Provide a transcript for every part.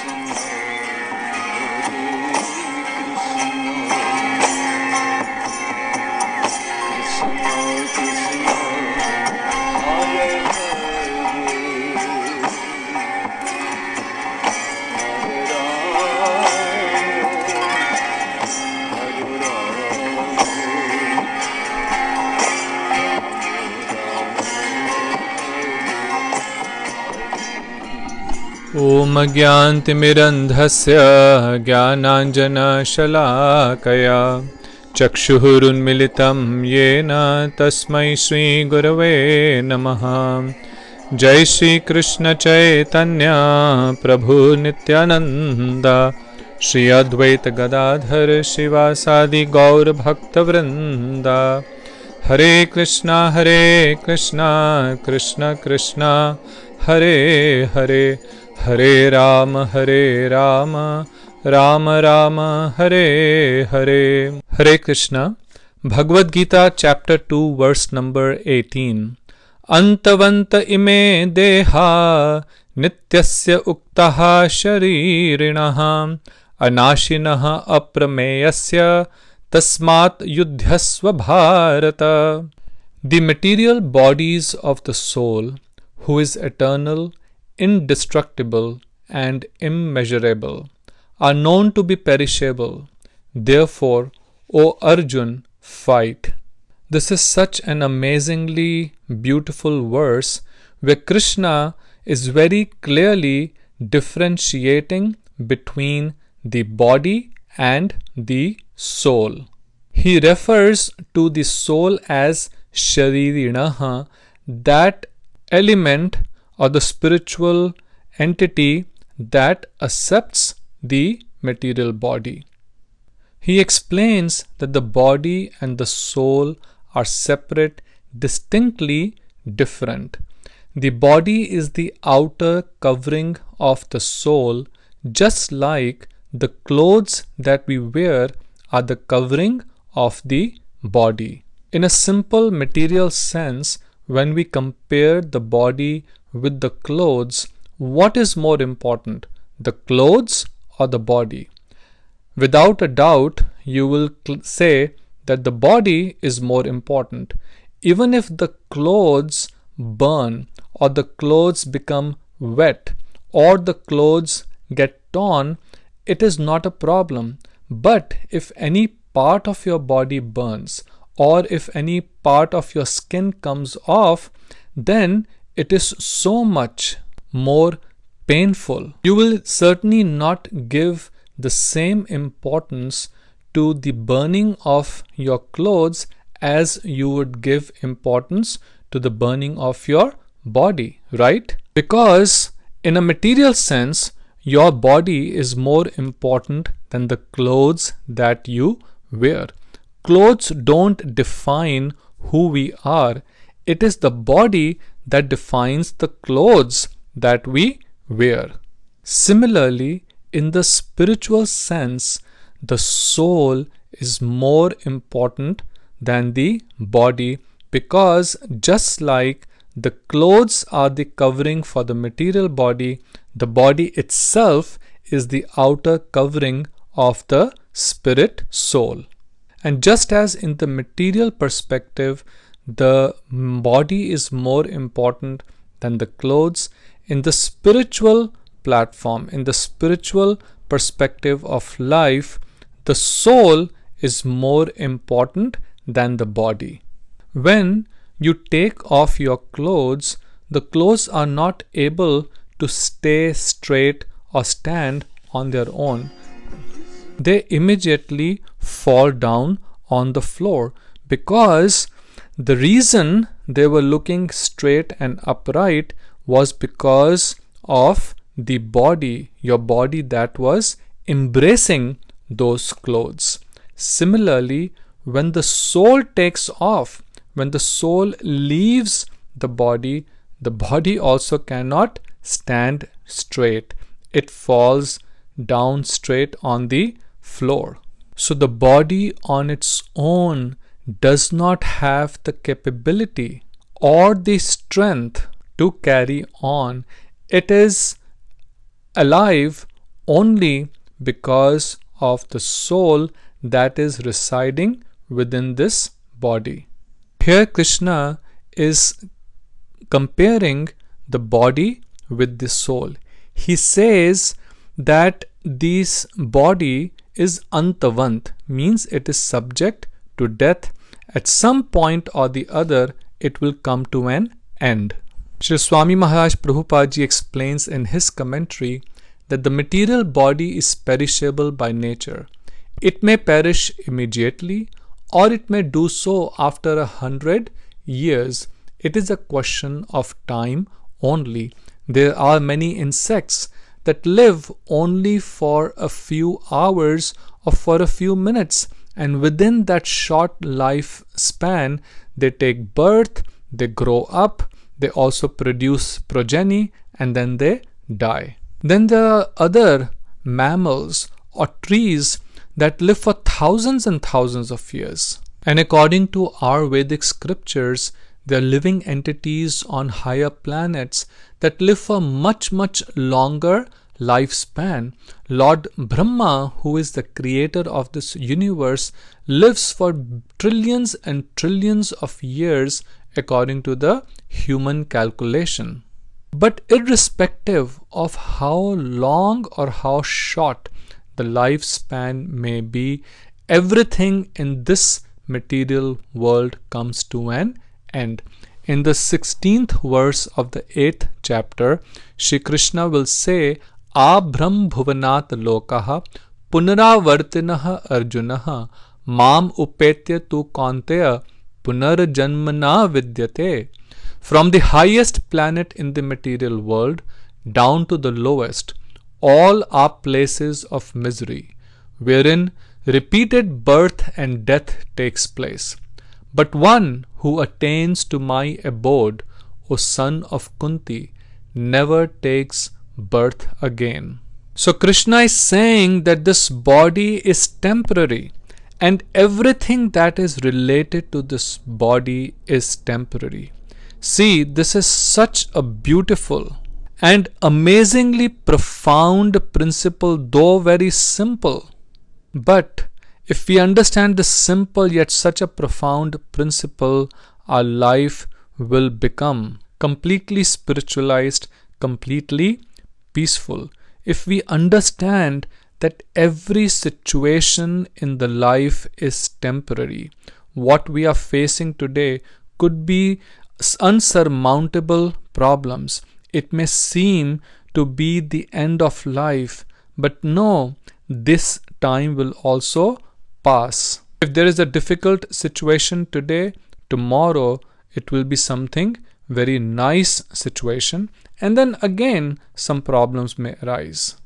ॐ अज्ञानतिमिरन्धस्य ज्ञानाञ्जनशलाकया चक्षुरुन्मिलितं येन तस्मै श्रीगुरवे नमः। जय श्रीकृष्ण चैतन्य प्रभु नित्यानन्द श्री अद्वैत गदाधर शिवासादि गौर भक्तवृंद। हरे कृष्णा कृष्ण कृष्ण हरे हरे, हरे राम राम राम हरे हरे। हरे Krishna. Bhagavad Gita chapter 2 verse number 18. अंतवंत इमे देहा नित्यस्य उक्तः शरीरिणः अनाशिनः अप्रमेयस्य तस्मात् युध्यस्व Bharat. The material bodies of the soul, who is eternal, indestructible and immeasurable, are known to be perishable. Therefore, O Arjun, fight. This is such an amazingly beautiful verse where Krishna is very clearly differentiating between the body and the soul. He refers to the soul as Sharirinaha, that element or the spiritual entity that accepts the material body. He explains that the body and the soul are separate, distinctly different. The body is the outer covering of the soul, just like the clothes that we wear are the covering of the body. In a simple material sense, when we compare the body with the clothes, what is more important, the clothes or the body? Without a doubt, you will say that the body is more important. Even if the clothes burn or the clothes become wet or the clothes get torn, it is not a problem. But if any part of your body burns or if any part of your skin comes off, then it is so much more painful. You will certainly not give the same importance to the burning of your clothes as you would give importance to the burning of your body, right? Because in a material sense, your body is more important than the clothes that you wear. Clothes don't define who we are. It is the body that defines the clothes that we wear. Similarly, in the spiritual sense, the soul is more important than the body, because just like the clothes are the covering for the material body, the body itself is the outer covering of the spirit soul. And just as in the material perspective, the body is more important than the clothes, in the spiritual platform, in the spiritual perspective of life, the soul is more important than the body. When you take off your clothes, the clothes are not able to stay straight or stand on their own. They immediately fall down on the floor, because the reason they were looking straight and upright was because of the body, your body that was embracing those clothes. Similarly, when the soul takes off, when the soul leaves the body also cannot stand straight. It falls down straight on the floor. So the body on its own does not have the capability or the strength to carry on. It is alive only because of the soul that is residing within this body. Here Krishna is comparing the body with the soul. He says that this body is antavant, means it is subject to death. At some point or the other, it will come to an end. Shri Swami Maharaj Prabhupada Ji explains in his commentary that the material body is perishable by nature. It may perish immediately, or it may do so after 100 years. It is a question of time only. There are many insects that live only for a few hours or for a few minutes, and within that short life span, they take birth, they grow up, they also produce progeny, and then they die. Then there are other mammals or trees that live for thousands and thousands of years. And according to our Vedic scriptures, there are living entities on higher planets that live for much, much longer lifespan. Lord Brahma, who is the creator of this universe, lives for trillions and trillions of years according to the human calculation. But irrespective of how long or how short the lifespan may be, everything in this material world comes to an end. In the 16th verse of the 8th chapter, Shri Krishna will say, Abhram bhuvanat lokaha punaravartinah arjunaha mam upetya tu kaunteya punarjanmana vidyate. From the highest planet in the material world down to the lowest, all are places of misery, wherein repeated birth and death takes place. But one who attains to my abode, O son of Kunti, never takes birth again. So Krishna is saying that this body is temporary, and everything that is related to this body is temporary. See, this is such a beautiful and amazingly profound principle, though very simple. But if we understand this simple yet such a profound principle, our life will become completely spiritualized, completely peaceful. If we understand that every situation in the life is temporary, what we are facing today could be unsurmountable problems. It may seem to be the end of life, but no, this time will also pass. If there is a difficult situation today, tomorrow it will be something very nice situation, and then again some problems may arise.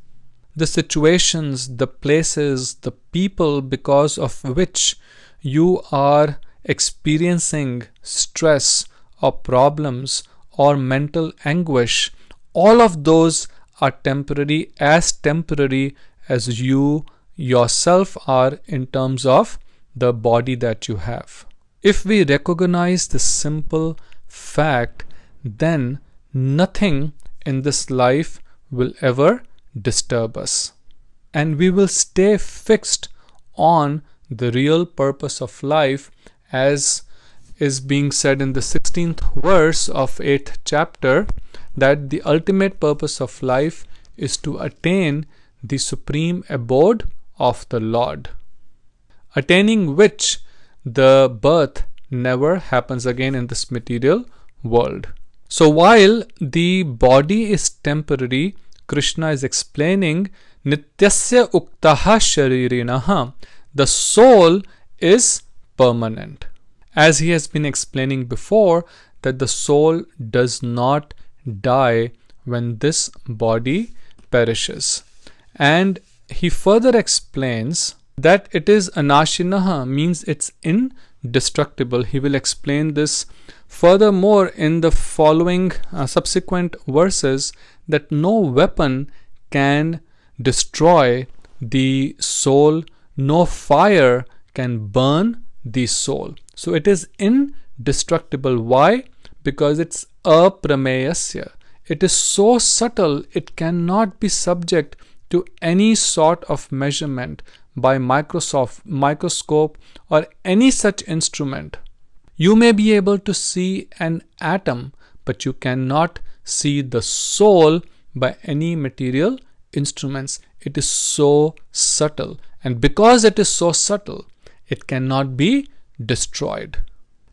The situations, the places, the people because of which you are experiencing stress or problems or mental anguish, all of those are temporary, as temporary as you yourself are in terms of the body that you have. If we recognize this simple fact, then nothing in this life will ever disturb us, and we will stay fixed on the real purpose of life, as is being said in the 16th verse of 8th chapter, that the ultimate purpose of life is to attain the supreme abode of the Lord, attaining which the birth never happens again in this material world. So while the body is temporary, Krishna is explaining Nityasya uktaha sharirinaha, the soul is permanent. As he has been explaining before, that the soul does not die when this body perishes. And he further explains that it is anashinaha, means it's indestructible. He will explain this furthermore in the following subsequent verses, that no weapon can destroy the soul, no fire can burn the soul. So it is indestructible. Why? Because it's aprameyasya. It is so subtle, it cannot be subject to any sort of measurement by microscope or any such instrument. You may be able to see an atom, but you cannot see the soul by any material instruments. It is so subtle, and because it is so subtle, it cannot be destroyed.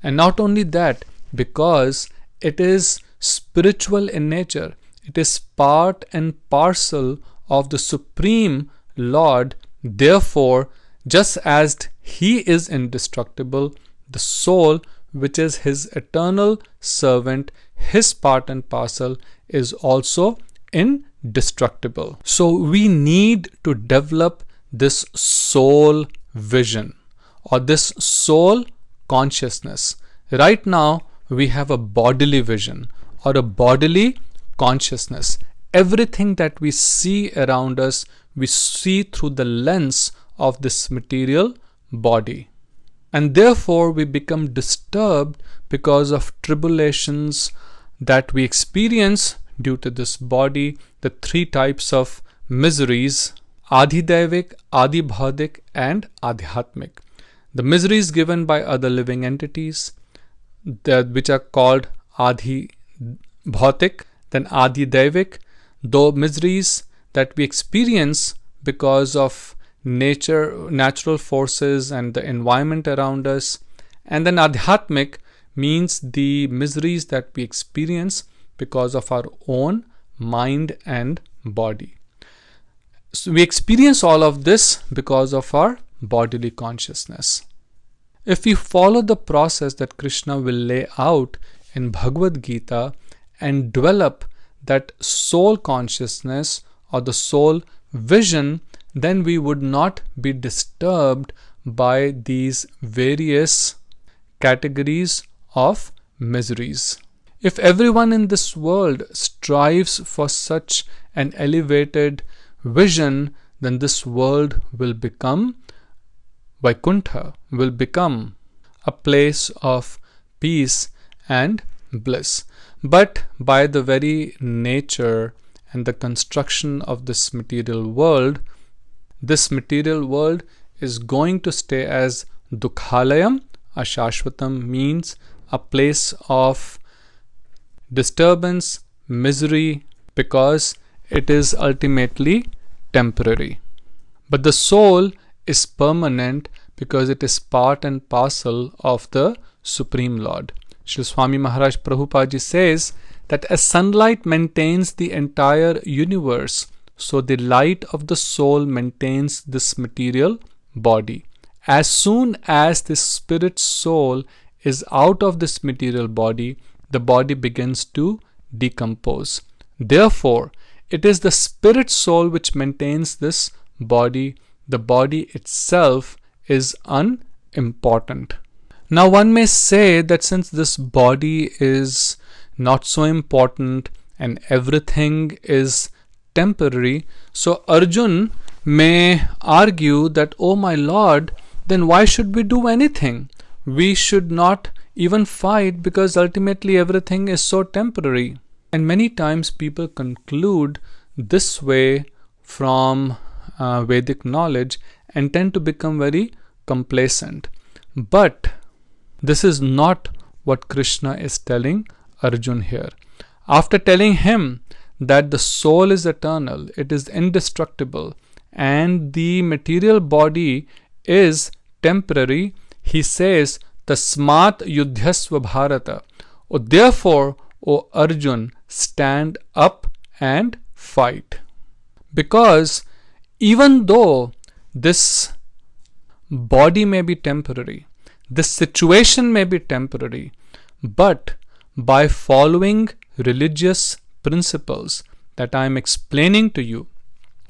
And not only that, because it is spiritual in nature, it is part and parcel of the Supreme Lord. Therefore, just as He is indestructible, the soul, which is His eternal servant, His part and parcel, is also indestructible. So we need to develop this soul vision or this soul consciousness. Right now, we have a bodily vision or a bodily consciousness. Everything that we see around us, we see through the lens of this material body. And therefore, we become disturbed because of tribulations that we experience due to this body, the three types of miseries: Adhidaivik, Adibhaudik, and Adhyatmik. The miseries given by other living entities, which are called Adhibhautik, then Adidaivik, though miseries that we experience because of natural forces and the environment around us. And then Adhyatmik means the miseries that we experience because of our own mind and body. So we experience all of this because of our bodily consciousness. If we follow the process that Krishna will lay out in Bhagavad Gita and develop that soul consciousness or the soul vision, then we would not be disturbed by these various categories of miseries. If everyone in this world strives for such an elevated vision, then this world will become Vaikuntha, will become a place of peace and bliss. But by the very nature and the construction of this material world is going to stay as Dukhalayam Ashashvatam, means a place of disturbance, misery, because it is ultimately temporary. But the soul is permanent because it is part and parcel of the Supreme Lord. Srila Swami Maharaj Prabhupada Ji says that as sunlight maintains the entire universe, so the light of the soul maintains this material body. As soon as the spirit soul is out of this material body, the body begins to decompose. Therefore, it is the spirit soul which maintains this body. The body itself is unimportant. Now one may say that since this body is not so important and everything is temporary, so Arjun may argue that, oh my Lord, then why should we do anything? We should not even fight because ultimately everything is so temporary. And many times people conclude this way from Vedic knowledge and tend to become very complacent. But this is not what Krishna is telling Arjun here. After telling him that the soul is eternal, it is indestructible, and the material body is temporary, he says, Tasmat yudhyasva bharata. Oh, therefore, O Arjun, stand up and fight. Because even though this body may be temporary, this situation may be temporary, but by following religious principles that I am explaining to you,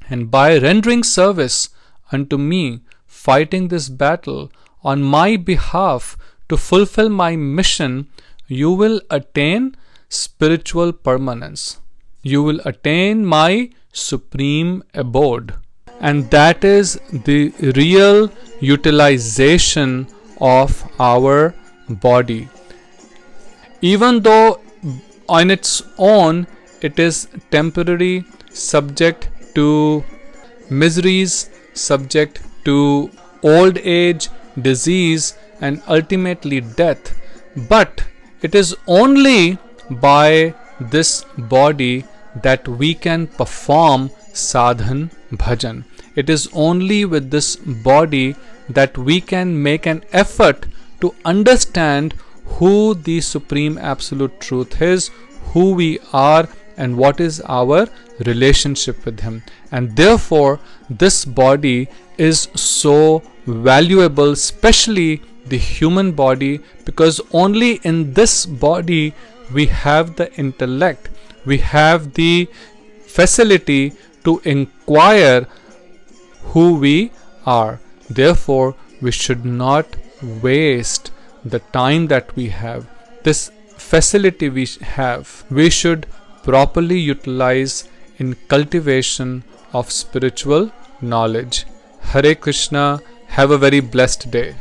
and by rendering service unto me, fighting this battle on my behalf to fulfill my mission, you will attain spiritual permanence. You will attain my supreme abode. And that is the real utilization of our body. Even though on its own it is temporary, subject to miseries, subject to old age, disease, and ultimately death. But it is only by this body that we can perform sadhan bhajan. It is only with this body that we can make an effort to understand who the Supreme Absolute Truth is, who we are, and what is our relationship with Him. And therefore, this body is so valuable, especially the human body, because only in this body we have the intellect, we have the facility to inquire who we are. Therefore, we should not waste the time that we have, this facility we have. We should properly utilize in cultivation of spiritual knowledge. Hare Krishna. Have a very blessed day.